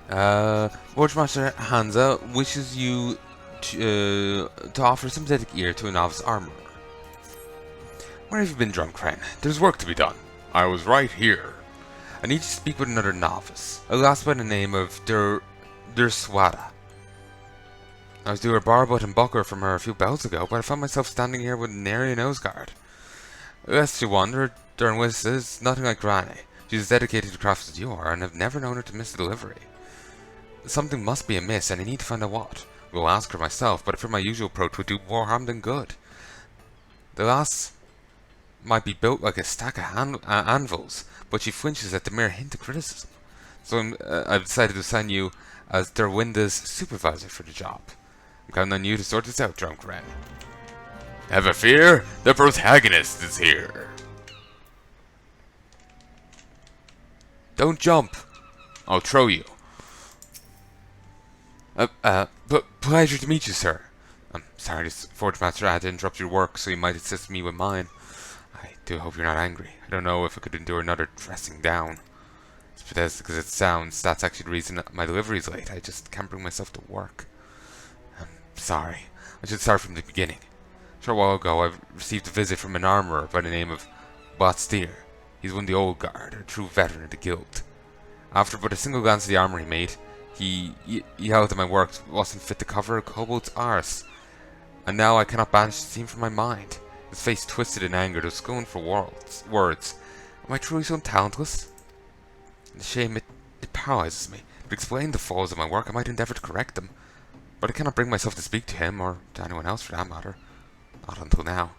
Forgemaster Hansa wishes you to offer sympathetic ear to a novice armorer. Where have you been, Drumcran? There's work to be done. I was right here. I need to speak with another novice, a lass by the name of Durswada. I was due a barbut and buckler from her a few bells ago, but I found myself standing here with an area nose guard. Lest you wonder, Durnwis is nothing like Granny. She's as dedicated to crafts as you are, and I've never known her to miss a delivery. Something must be amiss, and I need to find out what. I'll ask her myself, but I fear my usual approach would do more harm than good. The lass might be built like a stack of anvils, but she flinches at the mere hint of criticism. So I've decided to assign you as Derwinda's supervisor for the job. I'm counting on you to sort this out, Drunk Ren. Never fear, the protagonist is here. Don't jump. I'll throw you. Pleasure to meet you, sir. I'm sorry, this Forge Master had to interrupt your work, so you might assist me with mine. I do hope you're not angry. I don't know if I could endure another dressing down. As pathetic as it sounds, that's actually the reason my delivery's late. I just can't bring myself to work. I'm sorry. I should start from the beginning. A short while ago, I received a visit from an armorer by the name of Botsteer. He's one of the old guard, a true veteran of the guild. After but a single glance at the armor he made, he yelled that my work wasn't fit to cover a kobold's arse. And now I cannot banish the scene from my mind. His face twisted in anger, though going for words. Am I truly so talentless? The shame, it paralyzes me. To explain the flaws of my work, I might endeavour to correct them. But I cannot bring myself to speak to him, or to anyone else for that matter. Not until now.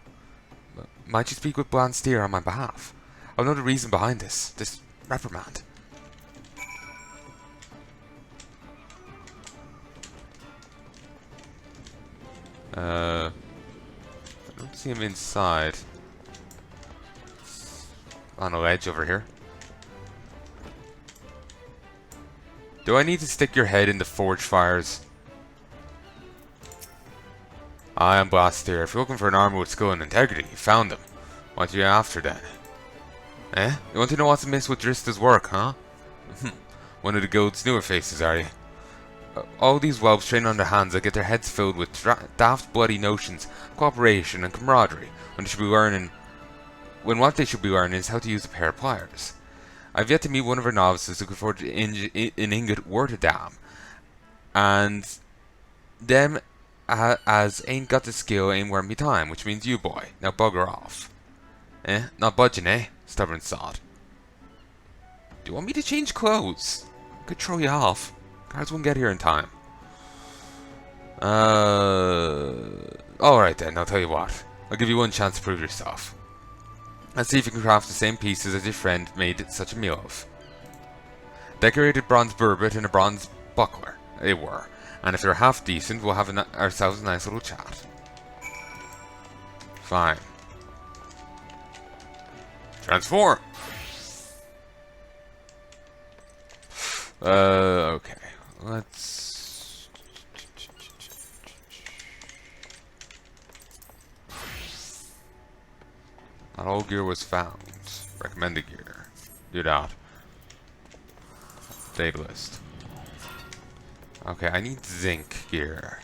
Might you speak with Blansteer on my behalf? I'll know the reason behind this reprimand. I don't see him inside. On a ledge over here. Do I need to stick your head in the forge fires? I am Blaster. If you're looking for an armor with skill and integrity, you found him. What are you after then? Eh? You want to know what's amiss with Drista's work, huh? One of the guild's newer faces, are you? All these whelps trained under Hansa get their heads filled with daft bloody notions, cooperation and camaraderie, when what they should be learning is how to use a pair of pliers. I've yet to meet one of our novices who could forge an ingot worth a damn, and them as ain't got the skill ain't worth me time, which means you, boy. Now bugger off. Eh? Not budging, eh? Stubborn sod. Do you want me to change clothes? I could throw you off. Guards won't get here in time. Alright then, I'll tell you what. I'll give you one chance to prove yourself. Let's see if you can craft the same pieces as your friend made such a meal of. Decorated bronze burbot and a bronze buckler, they were. And if they're half decent, we'll have ourselves a nice little chat. Fine. Transform! Okay. Let's... Not all gear was found. Recommended gear. Do that. Update list. Okay, I need zinc gear.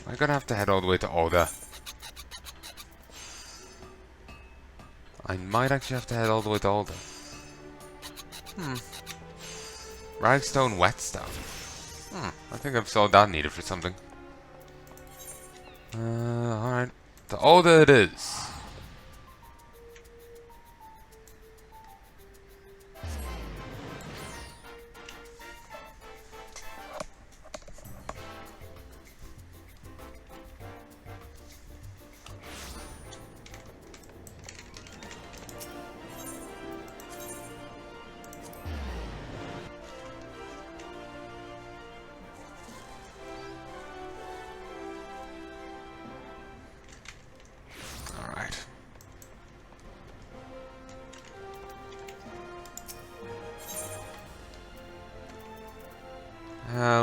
Am I gonna have to head all the way to Ul'dah? I might actually have to head all the way to Ul'dah. Ragstone whetstone. I think I've sold that needed for something. Alright. To Ul'dah it is.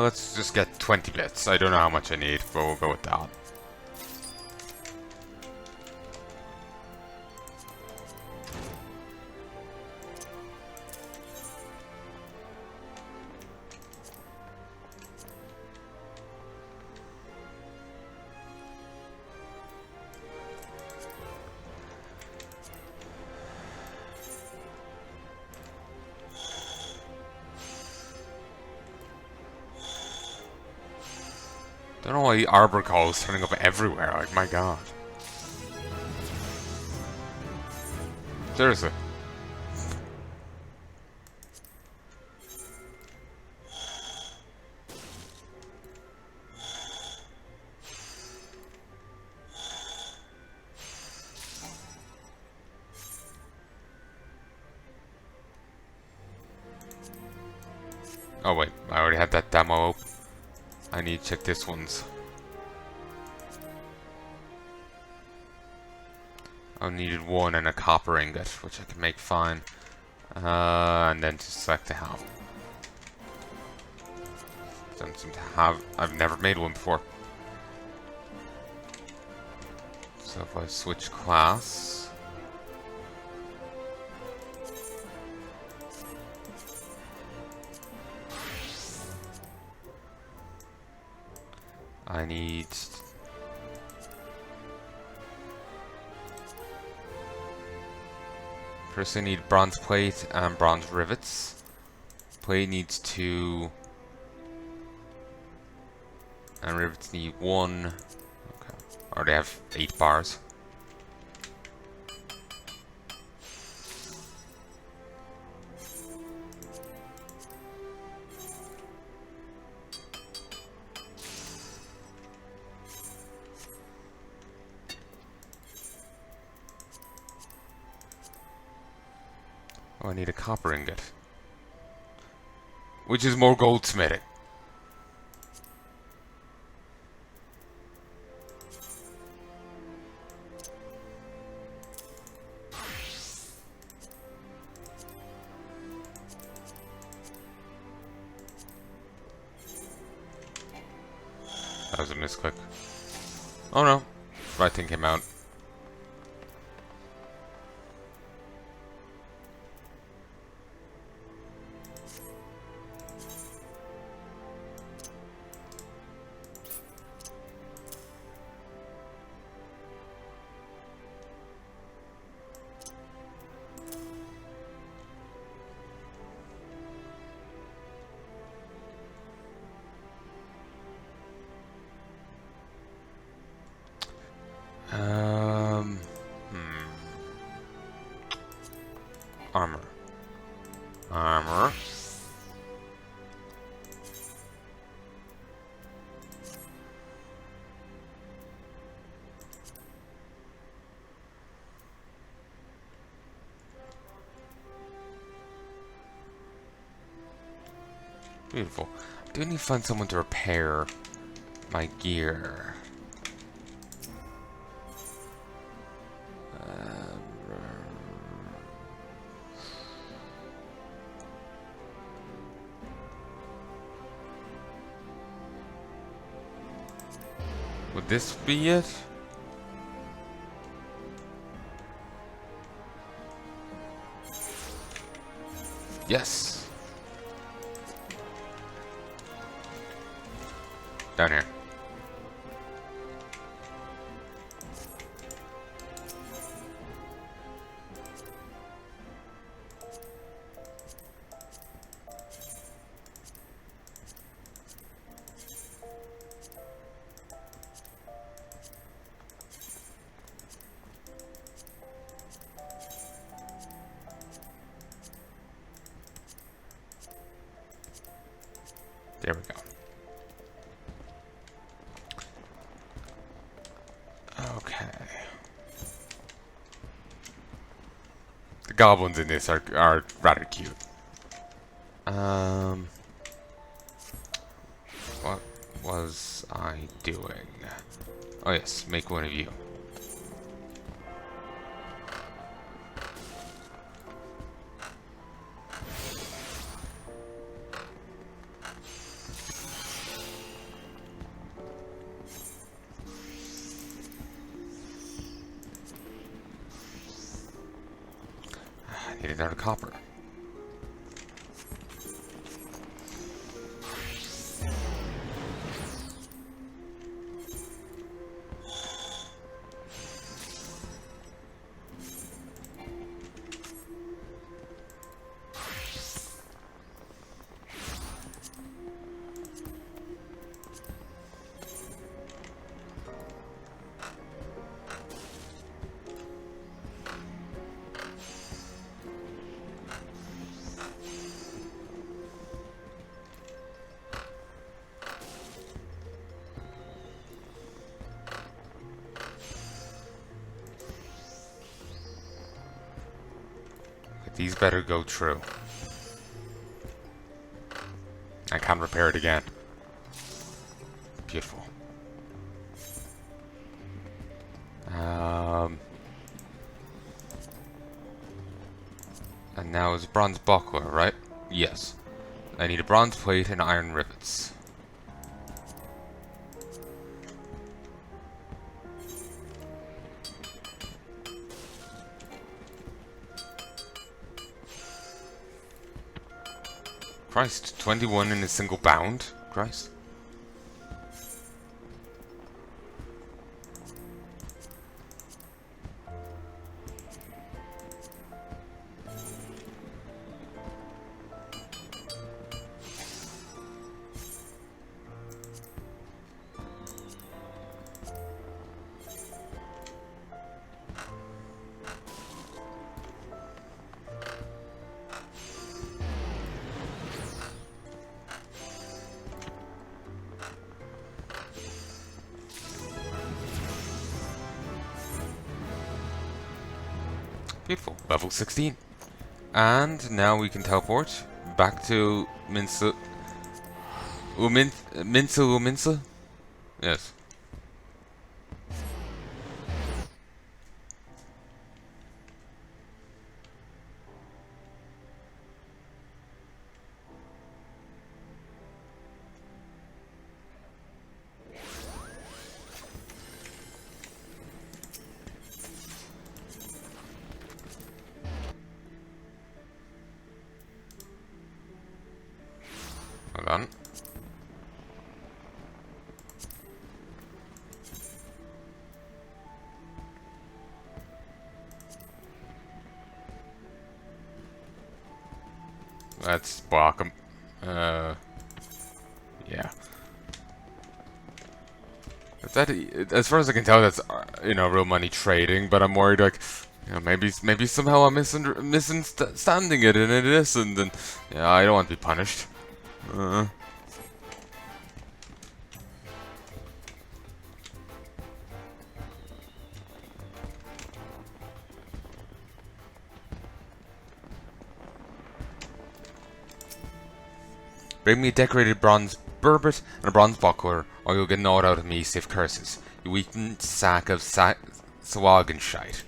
Let's just get 20 bits. I don't know how much I need, but we'll go with that. Don't know why Arbor Call is turning up everywhere, like, my god. Seriously. Oh wait, I already had that demo open. I need to check this one's. I needed one and a copper ingot, which I can make fine. And then to select the helm. Don't seem to have. I've never made one before. So if I switch class. I need. First I need bronze plate and bronze rivets. Plate needs 2. And rivets need 1. Okay. Or they have 8 bars. Oh, I need a copper ingot. Which is more goldsmithing. That was a misclick. Oh no. Right thing came out. Armor. Armor. Beautiful. Do I need to find someone to repair my gear? Would this be it? Yes. Down here. There we go. Okay. The goblins in this are rather cute. What was I doing? Oh yes, make one of you. Need another copper. These better go through. I can't repair it again. Beautiful. And now it's a bronze buckler, right? Yes. I need a bronze plate and iron rivets. Christ, 21 in a single bound? Christ. Beautiful. Level 16. And now we can teleport back to Minsa. Minsa? Yes. Hold on. Let's block him. Yeah. That, as far as I can tell, that's real money trading. But I'm worried, like, maybe somehow I'm misunderstanding it, and it isn't. And yeah, I don't want to be punished. Bring me a decorated bronze burbot and a bronze buckler, or you'll get gnawed out of me, save curses. You weakened sack of Sawagan shite.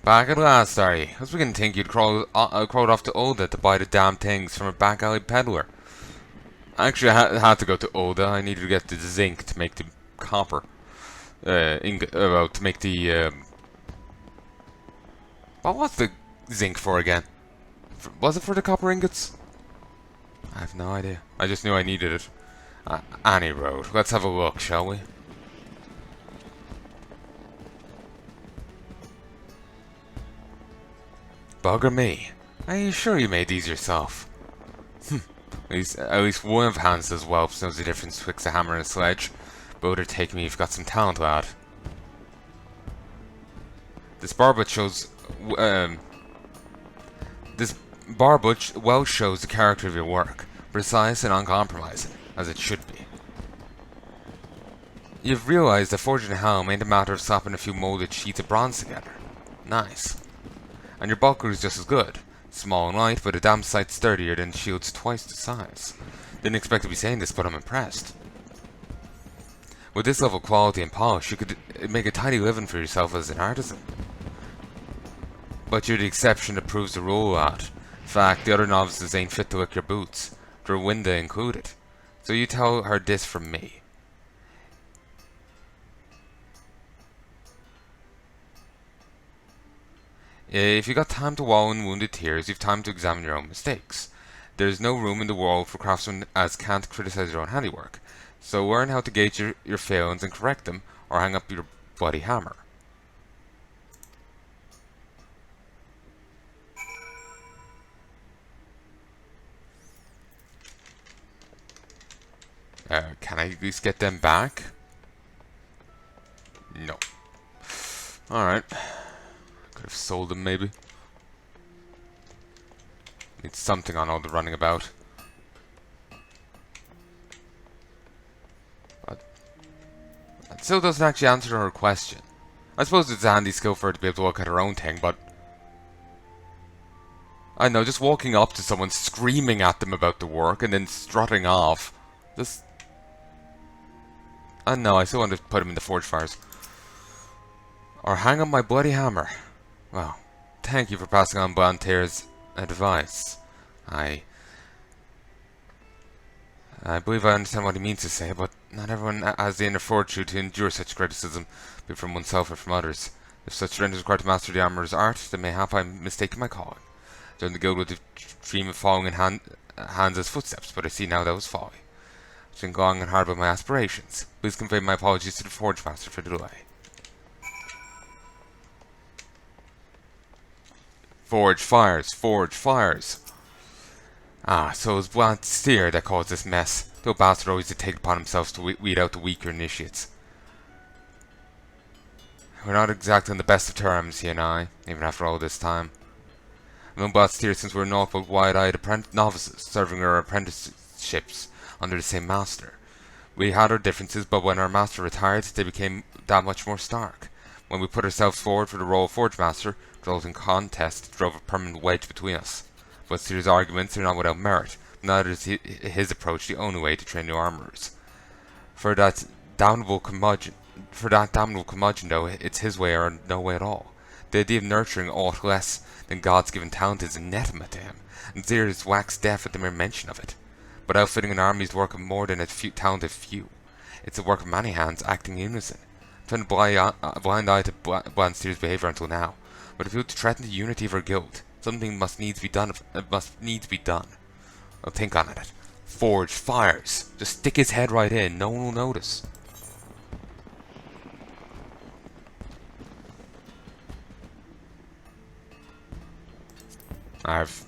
Back at last, are you? I was beginning to think you'd crawled off to Ul'dah to buy the damn things from a back alley peddler. Actually, I had to go to Ul'dah. I needed to get the zinc to make the copper. To make the, what was the zinc for again? Was it for the copper ingots? I have no idea. I just knew I needed it. Any road. Let's have a look, shall we? Bugger me. Are you sure you made these yourself? At least one of Hans's whelps knows the difference betwixt a hammer and a sledge. But take me, you've got some talent, lad. This barbut well shows the character of your work, precise and uncompromising, as it should be. You've realized that forging a helm ain't a matter of slapping a few molded sheets of bronze together. Nice. And your buckler is just as good. Small and light, but a damn sight sturdier than shields twice the size. Didn't expect to be saying this, but I'm impressed. With this level of quality and polish, you could make a tidy living for yourself as an artisan. But you're the exception that proves the rule, lad. In fact, the other novices ain't fit to lick your boots, Derwinda included. So you tell her this from me. If you got time to wallow in wounded tears, you've time to examine your own mistakes. There's no room in the world for craftsmen as can't criticize your own handiwork. So learn how to gauge your failings and correct them, or hang up your bloody hammer. Can I at least get them back? No. Alright. Could have sold them, maybe. Need something on all the running about. still doesn't actually answer her question. I suppose it's a handy skill for her to be able to look at her own thing, but I know, just walking up to someone, screaming at them about the work, and then strutting off. Just... I know, I still want to put him in the forge fires. Or hang on my bloody hammer. Well, thank you for passing on Blantyre's advice. I believe I understand what he means to say, but not everyone has the inner fortitude to endure such criticism, be it from oneself or from others. If such strength is required to master the armorer's art, then mayhap I'm mistaken my calling. Joined the guild with the dream of following in Hans's footsteps, but I see now that was folly. I've been long and hard about my aspirations. Please convey my apologies to the Forge Master for the delay. Forge fires, forge fires. Ah, so it was Blantyre that caused this mess. The old bastard always did take it upon himself to weed out the weaker initiates. We're not exactly on the best of terms, he and I, even after all this time. I've known Blantyre since we were naught but wide-eyed novices, serving our apprenticeships under the same master. We had our differences, but when our master retired, they became that much more stark. When we put ourselves forward for the role of Forge Master, the resulting contest drove a permanent wedge between us. Blantyre's arguments are not without merit, neither is his approach the only way to train new armorers. For that damnable curmudgeon, though, it's his way or no way at all. The idea of nurturing aught less than God's given talent is anathema to him, and Zir is wax deaf at the mere mention of it. But outfitting an army is the work of more than a talented few. It's the work of many hands acting in unison. I've turned a blind eye to Blantyre's behaviour until now, but if he would threaten the unity of our guild, something must needs be done. I'll think on it. Forge fires. Just stick his head right in. No one will notice. I've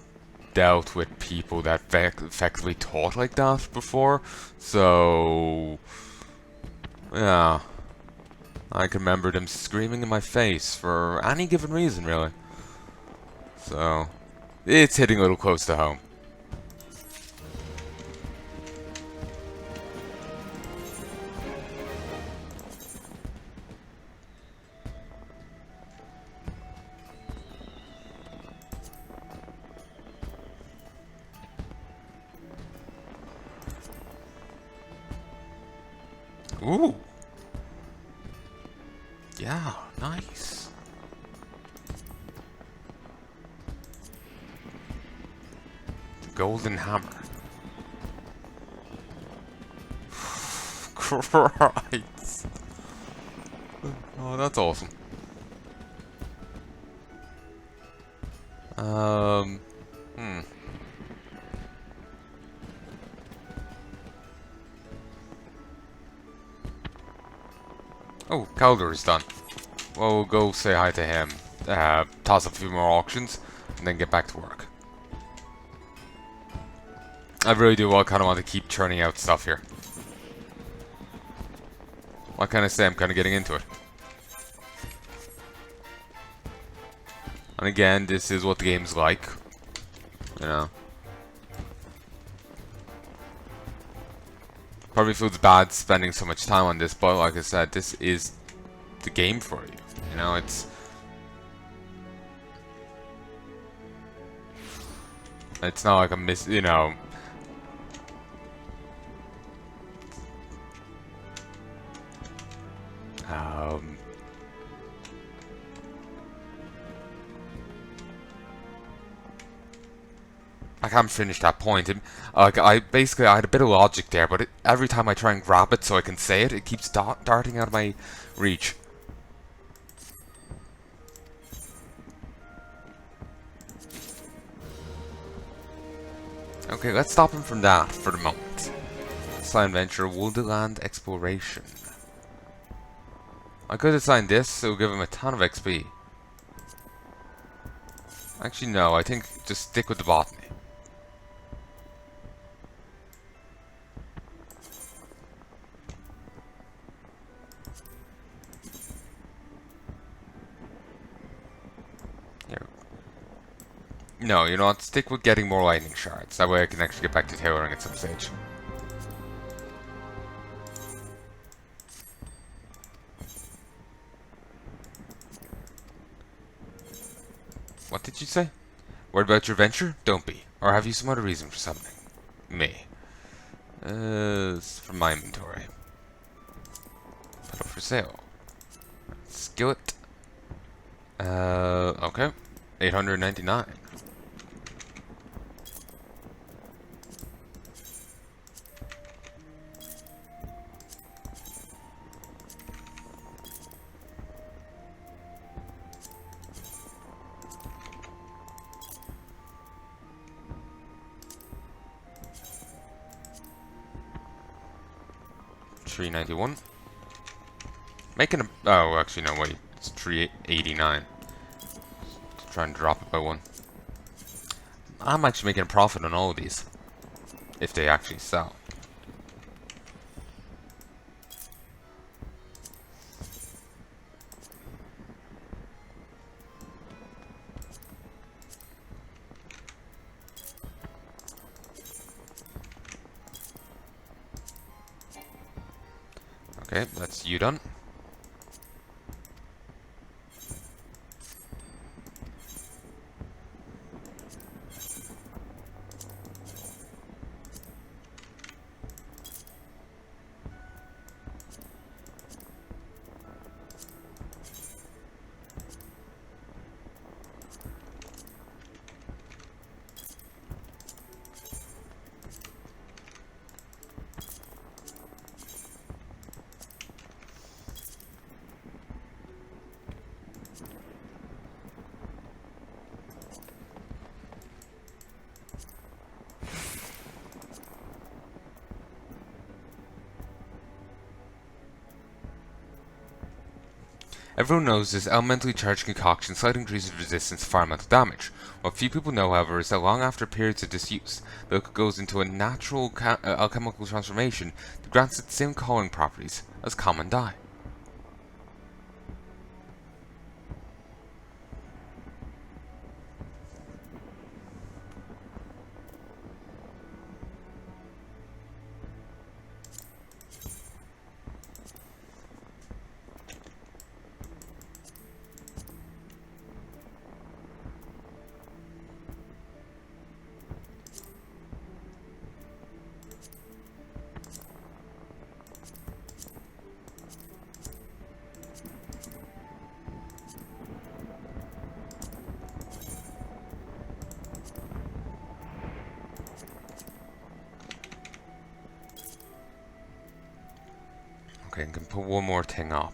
dealt with people that effectively taught like that before, so yeah, I can remember them screaming in my face for any given reason, really. So it's hitting a little close to home. Ooh. Yeah, nice. The golden hammer. Christ. Oh, that's awesome. Oh, Calder is done. Well, we'll go say hi to him, toss up a few more auctions, and then get back to work. I really do kind of want to keep churning out stuff here. What can I say? I'm kind of getting into it. And again, this is what the game's like. You know. Probably feels bad spending so much time on this, but like I said, this is the game for you. You know, it's not like a you know. I haven't finished that point. Like I had a bit of logic there, but every time I try and grab it so I can say it, it keeps darting out of my reach. Okay, let's stop him from that for the moment. Assign venture Ul'dah exploration. I could assign this, it will give him a ton of XP. Actually, no, I think just stick with the botany. No, you know what? Stick with getting more lightning shards. That way I can actually get back to tailoring at some stage. What did you say? Worried about your venture? Don't be. Or have you some other reason for summoning me? It's from my inventory. Put up for sale. Skillet. Okay. 899. $391. Making a... Oh, actually, no, wait. It's $389. Try and drop it by one. I'm actually making a profit on all of these. If they actually sell. Okay, that's you done. Everyone knows this elementally charged concoction slightly increases resistance to environmental damage. What few people know, however, is that long after periods of disuse, the liquid goes into a natural alchemical transformation that grants it the same calling properties as common dye. Okay, I can put one more thing up.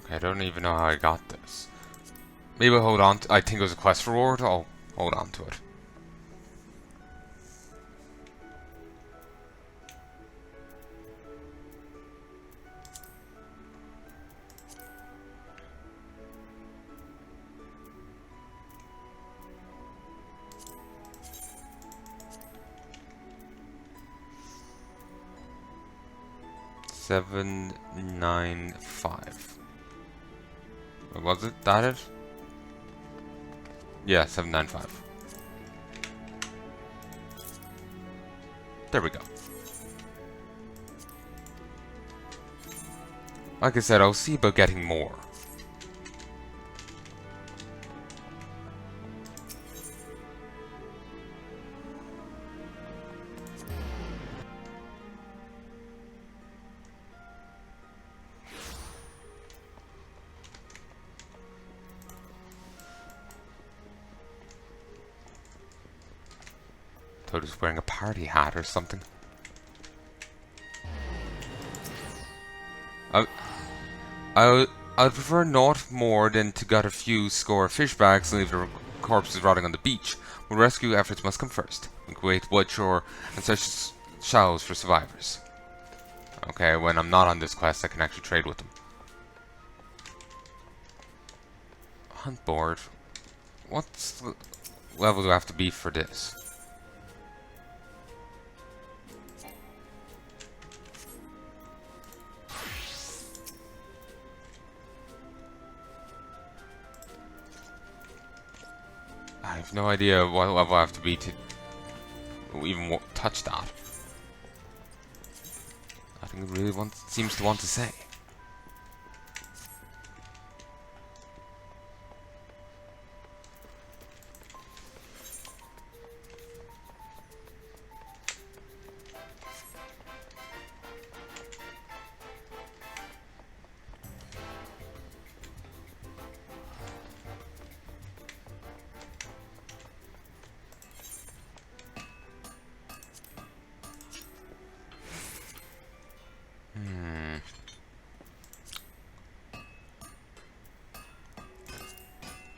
Okay, I don't even know how I got this. Maybe I'll hold on to, I think it was a quest reward. I'll hold on to it. $795. What was it? That it? Yeah, 795. There we go. Like I said, I'll see about getting more. Thought he was wearing a party hat or something. I'd prefer naught more than to get a few score of fish bags and leave the corpses rotting on the beach, but rescue efforts must come first. Miqo'te, Woodshore, and such shallows for survivors. Okay, when I'm not on this quest, I can actually trade with them. Hunt board. What's the level do I have to be for this? I have no idea what level I have to be to even touch that. I think it really seems to want to say.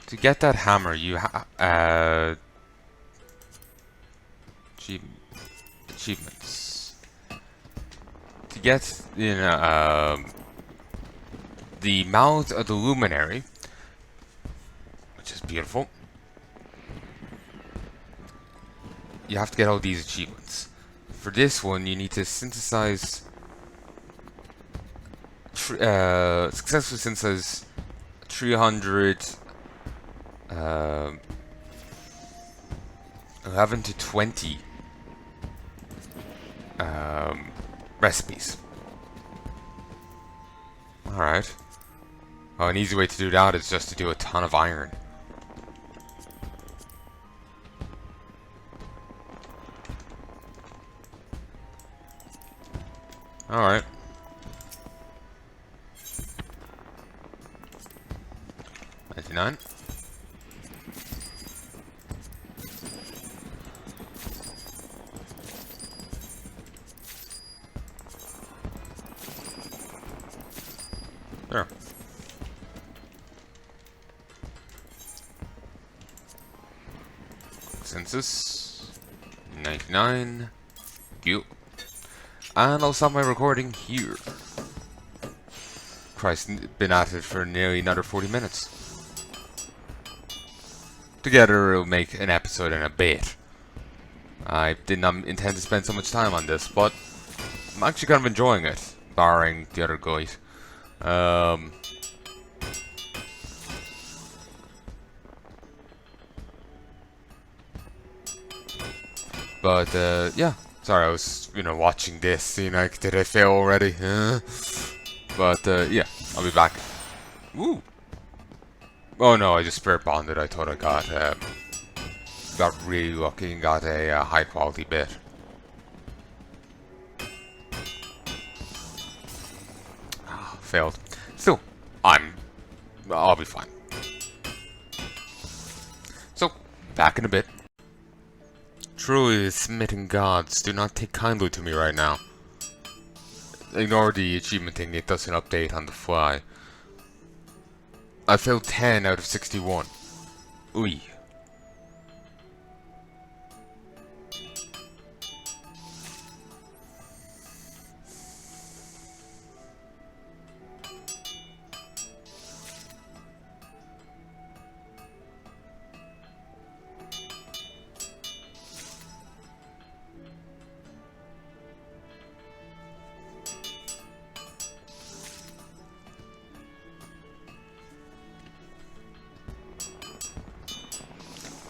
To get that hammer, you achievements. To get, you know, the mouth of the luminary, which is beautiful. You have to get all these achievements. For this one, you need to synthesize, successfully synthesize 300. 11 to 20 recipes. Alright. Well, an easy way to do that is just to do a ton of iron. Alright. $99. There. Census 99. You. And I'll stop my recording here. Christ, been at it for nearly another 40 minutes. Together it'll make an episode and a bit. I did not intend to spend so much time on this, but I'm actually kind of enjoying it, barring the other guide. Yeah. Sorry, I was, watching this, like, did I fail already? Yeah, I'll be back. Woo! Oh no, I just spirit bonded. I thought I got really lucky and got a high quality bit. Failed. Still, I'll be fine. So, back in a bit. Truly, the smitten gods do not take kindly to me right now. Ignore the achievement thing, it doesn't update on the fly. I failed 10 out of 61. Ooh.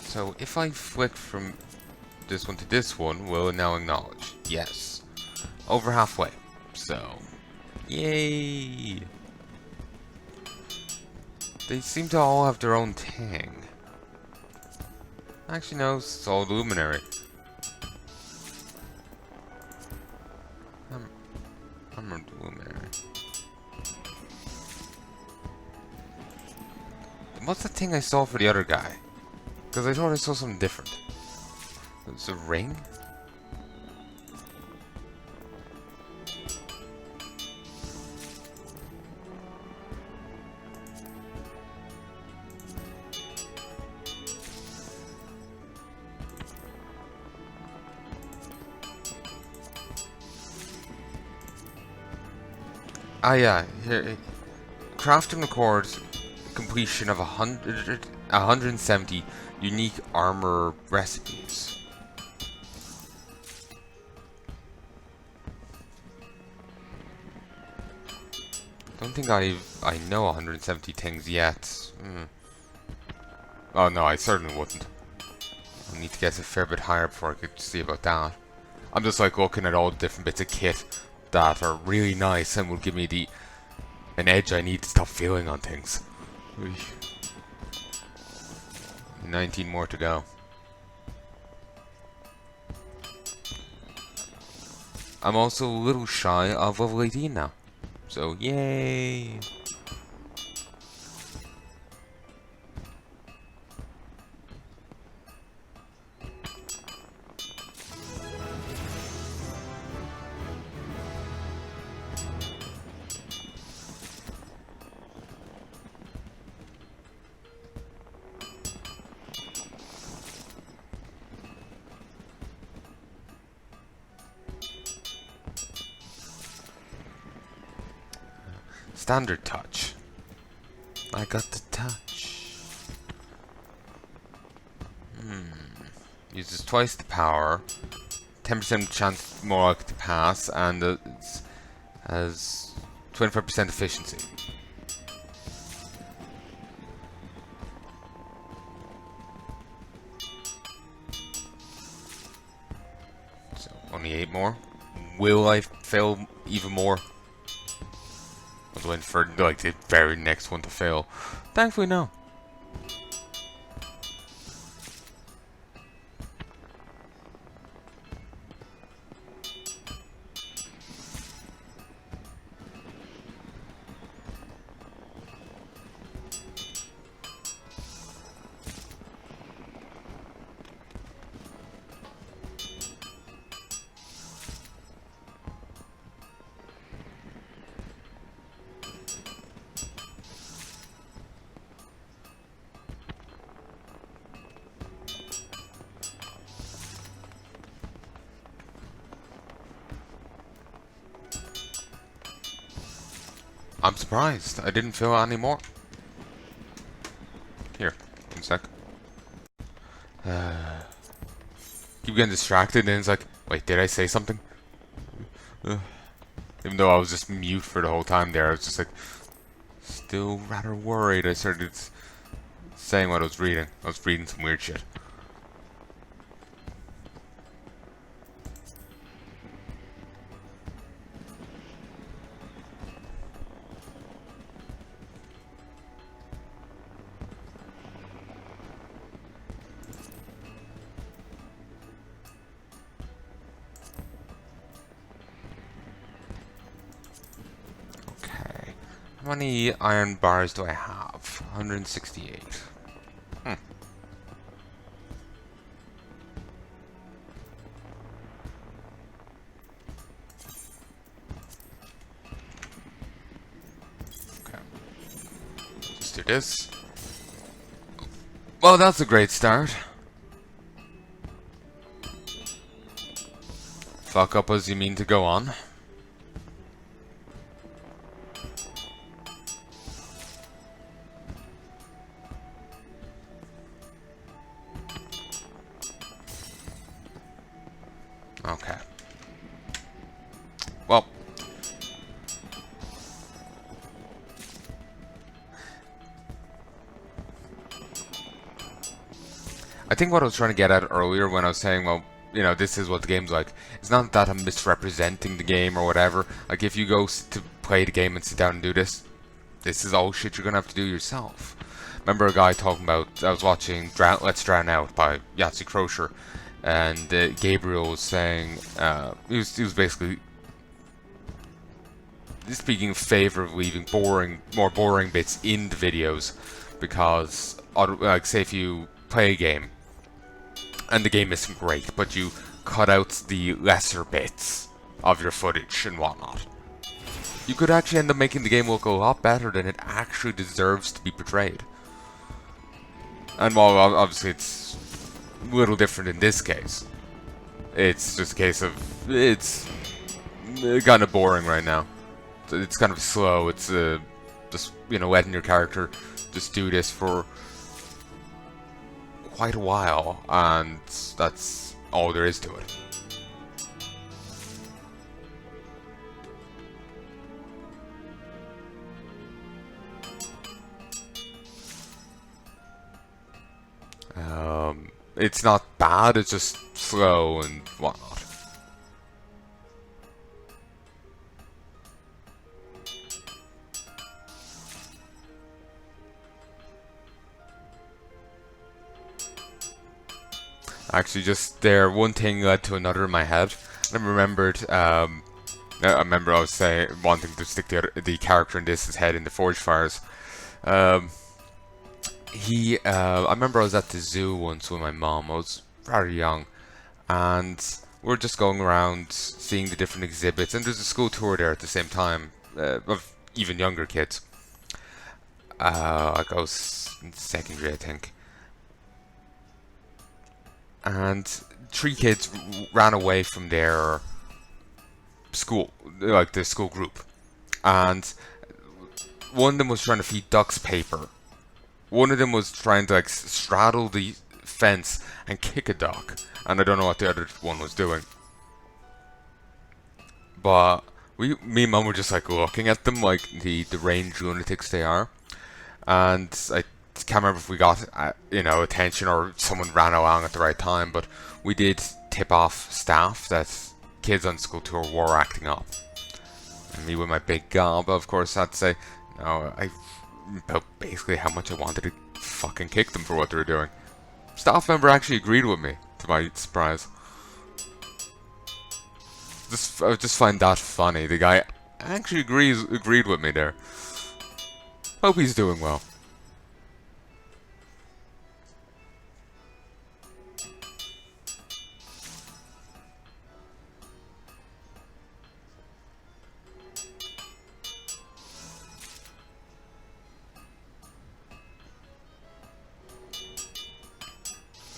So if I flick from this one to this one, will it now acknowledge? Yes. Over halfway. So, yay! They seem to all have their own tang. Actually, no, it's all luminary. I'm a luminary. What's the thing I saw for the other guy? Because I thought I saw something different. It's a ring? Ah yeah, here. Craft and record completion of 170 unique armor recipes. Don't think I know 170 things yet. Oh no, I certainly wouldn't. I need to get a fair bit higher before I could see about that. I'm just like looking at all the different bits of kit that are really nice and will give me an edge I need to stop feeling on things. 19 more to go. I'm also a little shy of level 18 now. So, yay! Standard touch. I got the touch. Uses twice the power, 10% chance more likely to pass, and it has 25% efficiency. So only 8 more. Will I fail even more? I was waiting for like the very next one to fail. Thankfully, no. I'm surprised. I didn't feel any more. Here, 1 sec. Keep getting distracted, and it's like, wait, did I say something? Even though I was just mute for the whole time there, I was just like, still rather worried. I started saying what I was reading. I was reading some weird shit. How many iron bars do I have? 168. Okay. Let's do this. Well, that's a great start. Fuck up as you mean to go on. Okay. Well. I think what I was trying to get at earlier when I was saying, well, you know, this is what the game's like. It's not that I'm misrepresenting the game or whatever. Like, if you go to play the game and sit down and do this, this is all shit you're gonna have to do yourself. Remember a guy talking about, I was watching Let's Drown Out by Yahtzee Crusher, and Gabriel was saying, he was basically speaking in favor of leaving more boring bits in the videos, because, like, say if you play a game, and the game isn't great, but you cut out the lesser bits of your footage and whatnot, you could actually end up making the game look a lot better than it actually deserves to be portrayed. And while obviously it's a little different in this case, it's just a case of, it's kind of boring right now. It's kind of slow. It's just, you know, letting your character just do this for quite a while, and that's all there is to it. It's not bad, it's just slow and whatnot. Actually, just there, one thing led to another in my head. I remembered, I remember I was saying, wanting to stick the character in this, his head in the forge fires. Um, I remember I was at the zoo once with my mom. I was rather young, and we were just going around seeing the different exhibits. And there's a school tour there at the same time of even younger kids. Like I was in secondary, I think. And three kids ran away from their school, like the school group, and one of them was trying to feed ducks paper. One of them was trying to like straddle the fence and kick a duck, and I don't know what the other one was doing. But me and Mum were just like looking at them like the deranged lunatics they are, and I can't remember if we got attention or someone ran along at the right time, but we did tip off staff that kids on school tour were acting up. And me with my big gob, of course, had to say, no, about basically how much I wanted to fucking kick them for what they were doing. Staff member actually agreed with me, to my surprise. I just find that funny. The guy actually agreed with me there. Hope he's doing well.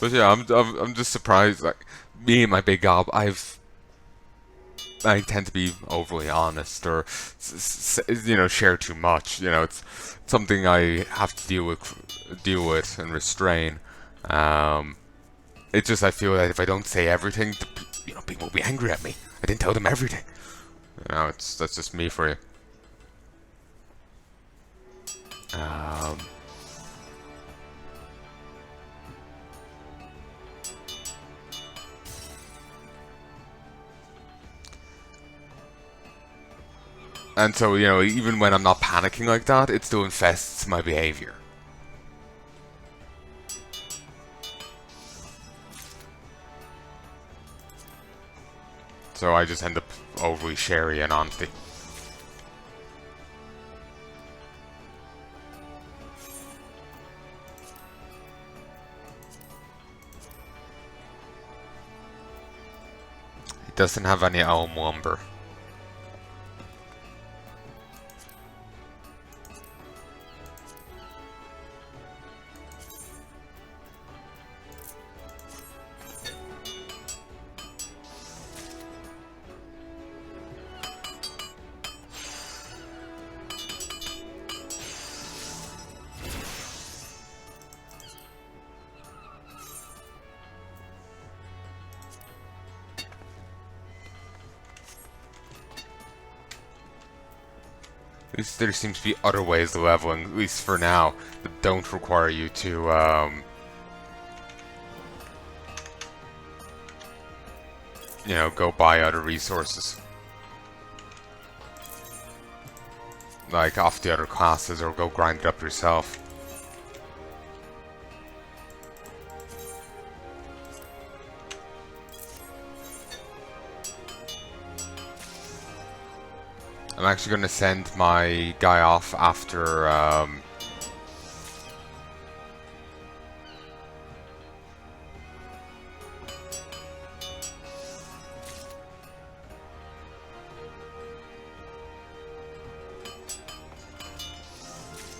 But yeah, I'm just surprised. Like me and my big gob, I tend to be overly honest or share too much. It's something I have to deal with and restrain. It's just I feel that if I don't say everything, people will be angry at me. I didn't tell them everything. That's just me for you. And so, even when I'm not panicking like that, it still infests my behavior. So I just end up overly sherry and honesty. It doesn't have any elm lumber. At least there seems to be other ways of leveling, at least for now, that don't require you to, go buy other resources. Like off the other classes, or go grind it up yourself. I'm actually going to send my guy off after